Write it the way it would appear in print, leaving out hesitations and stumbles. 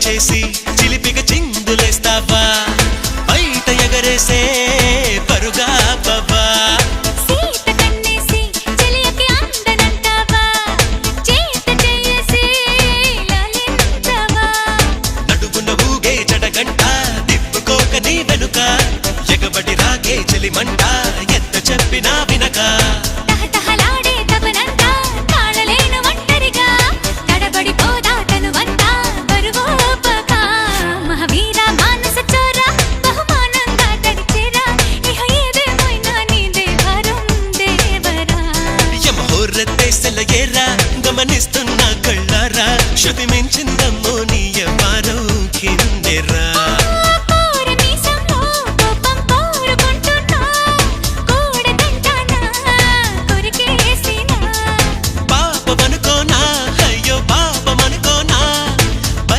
చేసి చిలిపిగ చిందులేస్తావా బయట ఎగరేసే పరుగా బాబా సీత కన్నేసి చెలియకి అందనంటావా చేత చేసి లాలించావా నడుగున ఊగే జడగంట తిప్పుకోక నీ వెనుక ఎగబడి రాగే చెలిమంట ఎంత చెప్పినా